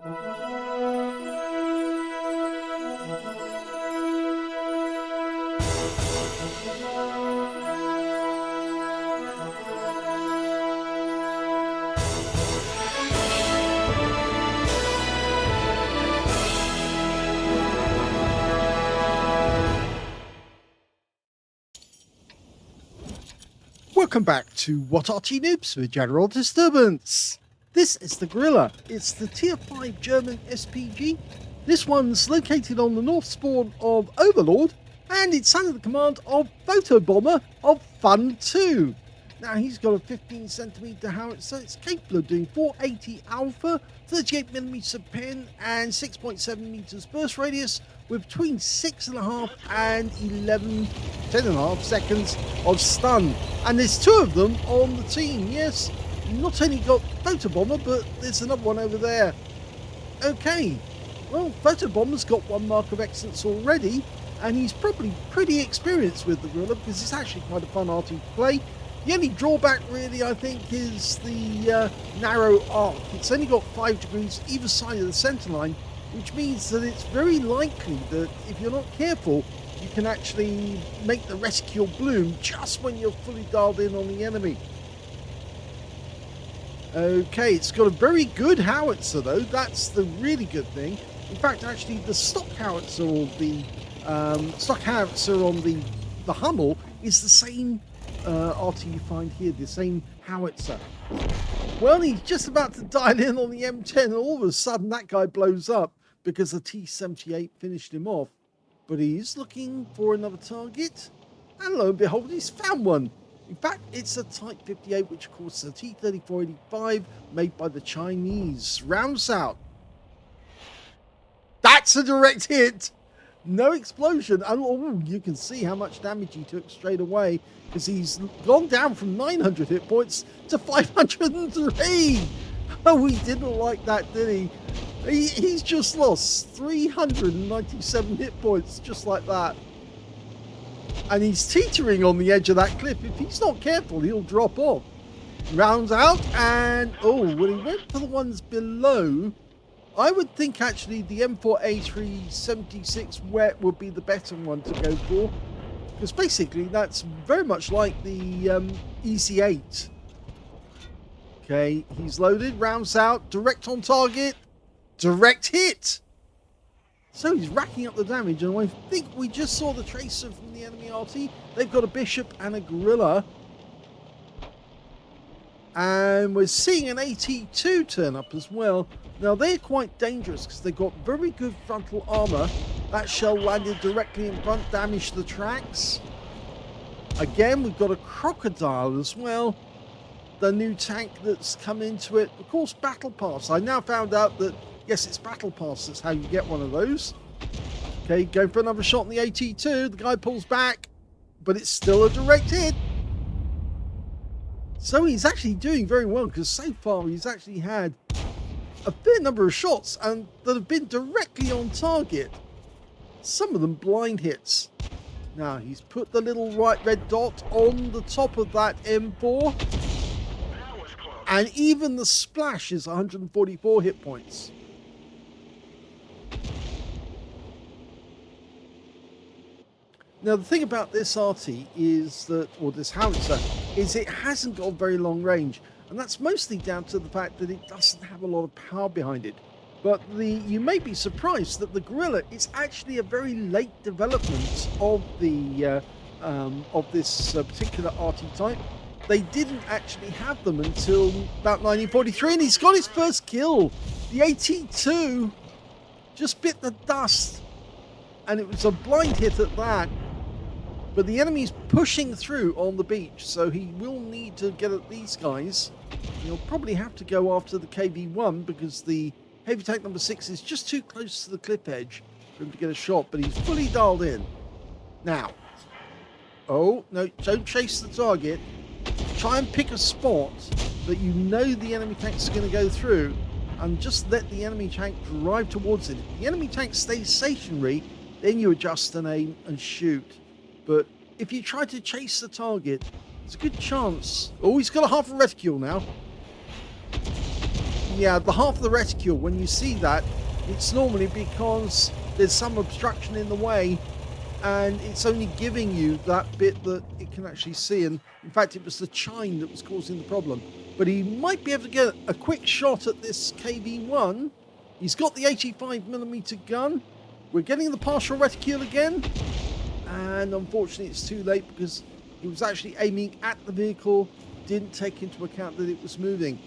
Welcome back to What Arty Noobs with General Disturbance. This is the Grille. It's the Tier 5 German SPG. This one's located on the north spawn of Overlord, and it's under the command of Photobomber of FUN2. Now, he's got a 15cm howitzer. It's capable of doing 480 alpha, 38mm pen, and 6.7 meters burst radius, with between 6.5 and 10.5 seconds of stun. And there's two of them on the team. Yes, not only got Photobomber, but there's another one over there. Okay, well, Photobomber's got one mark of excellence already, and he's probably pretty experienced with the Grille because it's actually quite a fun Arty to play. The only drawback, really, I think, is the narrow arc. It's only got 5 degrees either side of the center line, which means that it's very likely that if you're not careful, you can actually make the reticule bloom just when you're fully dialed in on the enemy. Okay, it's got a very good howitzer, though. That's the really good thing. In fact, actually, the stock howitzer or the stock howitzer on the Hummel is the same Arty you find here, the same howitzer. Well, he's just about to dial in on the M10, and all of a sudden that guy blows up because the T78 finished him off. But he is looking for another target, and lo and behold, he's found one. In fact, it's a Type 58, which of course is a T3485 made by the Chinese. Rounds out. That's a direct hit. No explosion, and oh, you can see how much damage he took straight away, because he's gone down from 900 hit points to 503. Oh, he didn't like that, did he? He's just lost 397 hit points, just like that. And he's teetering on the edge of that cliff. If he's not careful, he'll drop off. Rounds out, and oh, when he went for the ones below, I would think actually the M4A376 wet would be the better one to go for, because basically that's very much like the EC8. Okay, he's loaded, rounds out, direct on target, direct hit. So he's racking up the damage, and I think we just saw the tracer from the enemy Arty. They've got a bishop and a Grille. And we're seeing an AT2 turn up as well. Now, they're quite dangerous because they've got very good frontal armor. That shell landed directly in front, damaged the tracks. Again, we've got a crocodile as well. The new tank that's come into it. Of course, Battle Pass. I now found out that, yes, it's Battle Pass. That's how you get one of those. Okay, going for another shot on the AT2. The guy pulls back, but it's still a direct hit. So he's actually doing very well, because so far he's actually had a fair number of shots and that have been directly on target. Some of them blind hits. Now he's put the little right red dot on the top of that M4. And even the splash is 144 hit points. Now, the thing about this Arty is that, or this howitzer, is it hasn't got very long range. And that's mostly down to the fact that it doesn't have a lot of power behind it. But you may be surprised that the Grille is actually a very late development of the this particular Arty type. They didn't actually have them until about 1943, and he's got his first kill. The AT2 just bit the dust, and it was a blind hit at that. But the enemy's pushing through on the beach, so he will need to get at these guys. He'll probably have to go after the KV-1 because the heavy tank number 6 is just too close to the cliff edge for him to get a shot, but he's fully dialed in. Now, oh, no, don't chase the target. Try and pick a spot that you know the enemy tank's going to go through, and just let the enemy tank drive towards it. If the enemy tank stays stationary, then you adjust and aim and shoot. But if you try to chase the target, there's a good chance. Oh, he's got a half a reticule now. yeah, the half of the reticule, when you see that, it's normally because there's some obstruction in the way, and it's only giving you that bit that it can actually see. And in fact, it was the chine that was causing the problem. But he might be able to get a quick shot at this KV-1. He's got the 85mm gun. We're getting the partial reticule again. And unfortunately, it's too late because he was actually aiming at the vehicle, didn't take into account that it was moving.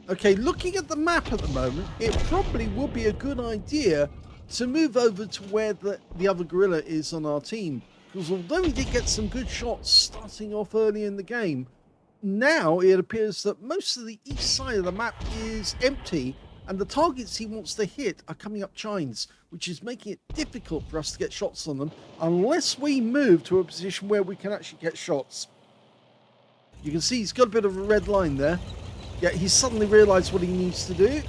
Okay, looking at the map at the moment, it probably would be a good idea to move over to where the other gorilla is on our team. Because although he did get some good shots starting off early in the game, now it appears that most of the east side of the map is empty, and the targets he wants to hit are coming up chines, which is making it difficult for us to get shots on them unless we move to a position where we can actually get shots. You can see he's got a bit of a red line there. Yeah, he's suddenly realised what he needs to do.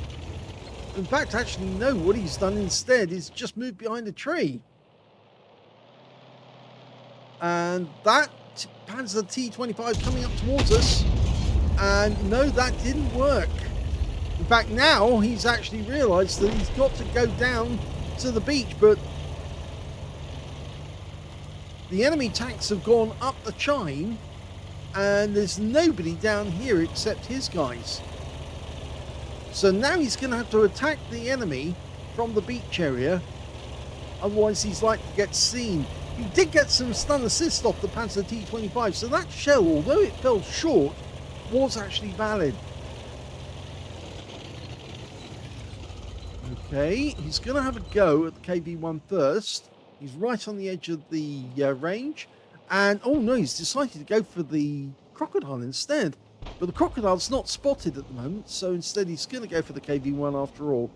In fact, actually, no, what he's done instead is just move behind a tree. And that Panzer T-25 coming up towards us. And no, that didn't work. In fact, now he's actually realised that he's got to go down to the beach, but the enemy tanks have gone up the chine, and there's nobody down here except his guys. So now he's going to have to attack the enemy from the beach area, otherwise he's likely to get seen. He did get some stun assist off the Panzer T-25, so that shell, although it fell short, was actually valid. Okay, he's going to have a go at the KV-1 first. He's right on the edge of the range. And, oh no, he's decided to go for the crocodile instead. But the crocodile's not spotted at the moment, so instead he's going to go for the KV-1 after all.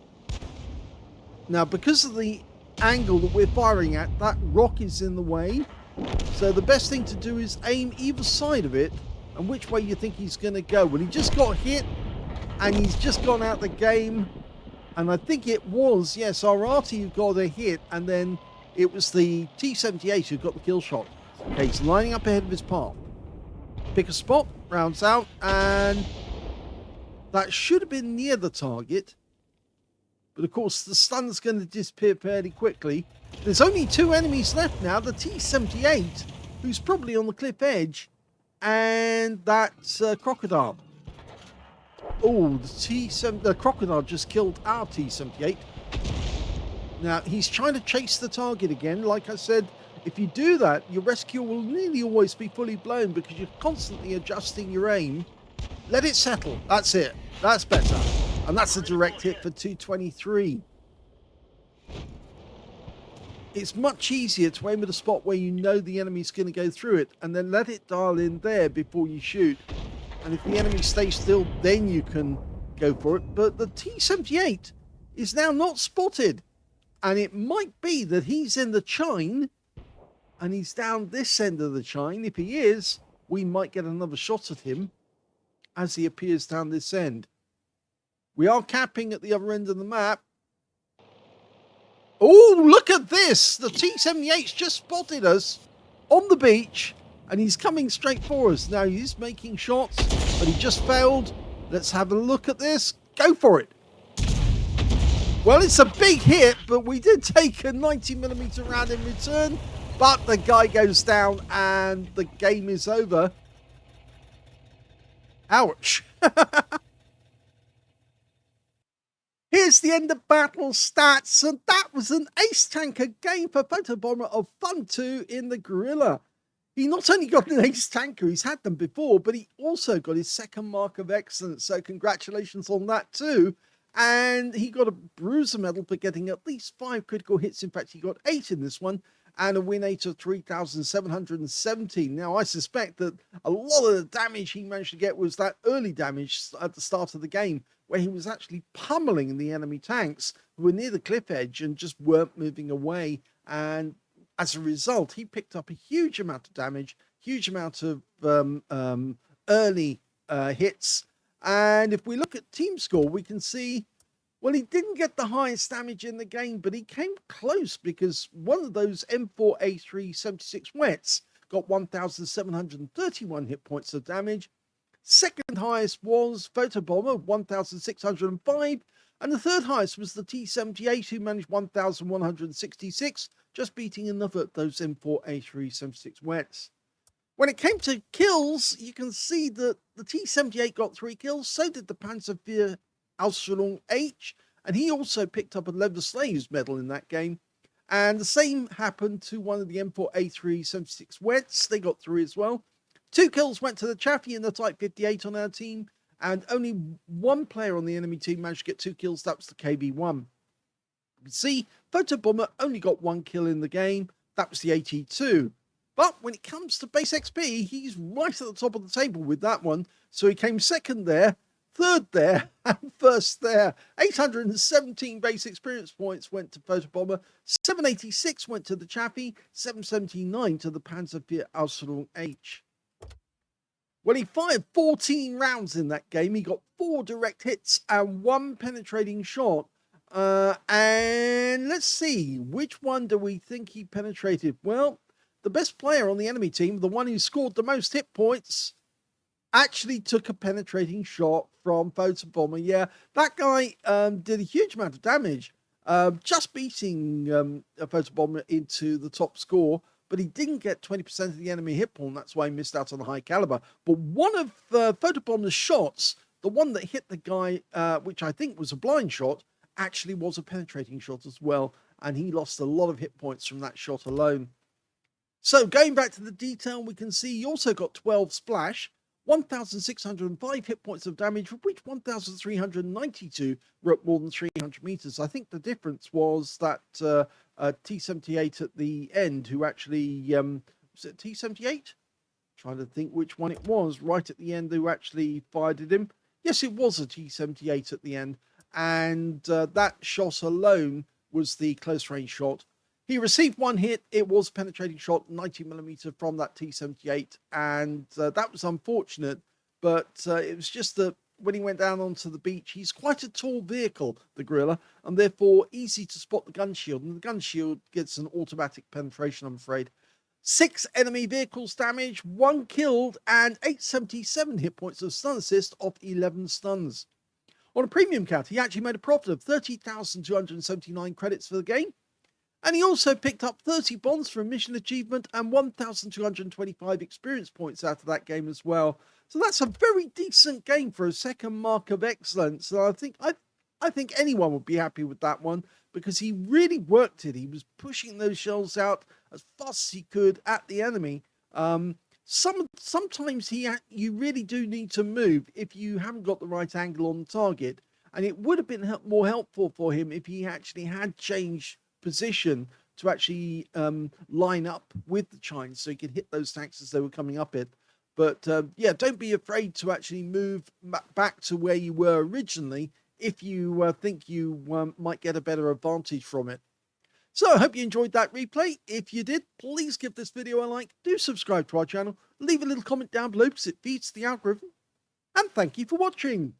Now, because of the angle that we're firing at, that rock is in the way. So the best thing to do is aim either side of it, and which way you think he's going to go. Well, he just got hit, and he's just gone out the game. And I think it was, yes, our Arty who got a hit, and then it was the T-78 who got the kill shot. Okay, he's lining up ahead of his path. Pick a spot, rounds out, and that should have been near the target. But of course, the stun's going to disappear fairly quickly. There's only two enemies left now, the T-78, who's probably on the cliff edge, and that crocodile. Oh, the crocodile just killed our T-78. Now, he's trying to chase the target again. Like I said, if you do that, your rescue will nearly always be fully blown because you're constantly adjusting your aim. Let it settle. That's it. That's better. And that's a direct hit for 223. It's much easier to aim at a spot where you know the enemy's going to go through it and then let it dial in there before you shoot. And if the enemy stays still, then you can go for it. But the T-78 is now not spotted. And it might be that he's in the chine and he's down this end of the chine. If he is, we might get another shot at him as he appears down this end. We are capping at the other end of the map. Oh, look at this. The T-78's just spotted us on the beach and he's coming straight for us. Now he's making shots, but he just failed. Let's have a look at this. Go for it. Well, it's a big hit, but we did take a 90mm round in return. But the guy goes down and the game is over. Ouch. Here's the end of battle stats, and that was an ace tanker game for Photobomber of FUN2 in the Grille. He not only got an ace tanker, he's had them before, but he also got his second mark of excellence, so congratulations on that too. And he got a bruiser medal for getting at least 5 critical hits. In fact, he got 8 in this one, and a win rate of 3,717. Now, I suspect that a lot of the damage he managed to get was that early damage at the start of the game, where he was actually pummeling the enemy tanks who were near the cliff edge and just weren't moving away. And as a result, he picked up a huge amount of damage, huge amount of early hits. And if we look at team score, we can see, well, he didn't get the highest damage in the game, but he came close because one of those M4A3 76 wets got 1,731 hit points of damage. Second highest was Photobomber, 1,605. And the third highest was the T78, who managed 1,166, just beating another of those M4A376 wets. When it came to kills, you can see that the T78 got 3 kills, so did the Panzer Aslains H, and he also picked up a Leather Slaves medal in that game. And the same happened to one of the M4A376 wets, they got 3 as well. 2 kills went to the Chaffee and the Type 58 on our team, and only one player on the enemy team managed to get 2 kills, that was the KB1. You can see, Photobomber only got 1 kill in the game, that was the AT2. But when it comes to base XP, he's right at the top of the table with that one. So he came second there, third there, and first there. 817 base experience points went to Photobomber, 786 went to the Chaffee, 779 to the Panzer Aslains H. Well, he fired 14 rounds in that game. He got 4 direct hits and 1 penetrating shot. And let's see, which one do we think he penetrated? Well, the best player on the enemy team, the one who scored the most hit points, actually took a penetrating shot from Photobomber. Yeah, that guy did a huge amount of damage, just beating a Photobomber into the top score, but he didn't get 20% of the enemy hit point. That's why he missed out on the high caliber. But one of Photobomber's shots, the one that hit the guy, which I think was a blind shot, actually was a penetrating shot as well, and he lost a lot of hit points from that shot alone. So going back to the detail, we can see he also got 12 splash, 1,605 hit points of damage, of which 1,392 were at more than 300 meters. I think the difference was that T78 at the end, who actually, was it T78? Trying to think which one it was, right at the end, who actually fired at him. Yes, it was a T78 at the end, and that shot alone was the close range shot. He received 1 hit. It was a penetrating shot, 90mm from that T78, and that was unfortunate, but it was just that when he went down onto the beach, he's quite a tall vehicle, the Grille, and therefore easy to spot the gun shield, and the gun shield gets an automatic penetration, I'm afraid. 6 enemy vehicles damaged, 1 killed, and 877 hit points of stun assist off 11 stuns. On a premium count, he actually made a profit of 30,279 credits for the game. And he also picked up 30 bonds for a mission achievement and 1,225 experience points out of that game as well. So that's a very decent game for a second mark of excellence. So I think anyone would be happy with that one, because he really worked it. He was pushing those shells out as fast as he could at the enemy. Sometimes you really do need to move if you haven't got the right angle on the target. And it would have been more helpful for him if he actually had changed position to actually line up with the chines so he could hit those tanks as they were coming up it. But yeah, don't be afraid to actually move back to where you were originally if you think you might get a better advantage from it. So I hope you enjoyed that replay. If you did, please give this video a like, do subscribe to our channel, leave a little comment down below because it feeds the algorithm, and thank you for watching.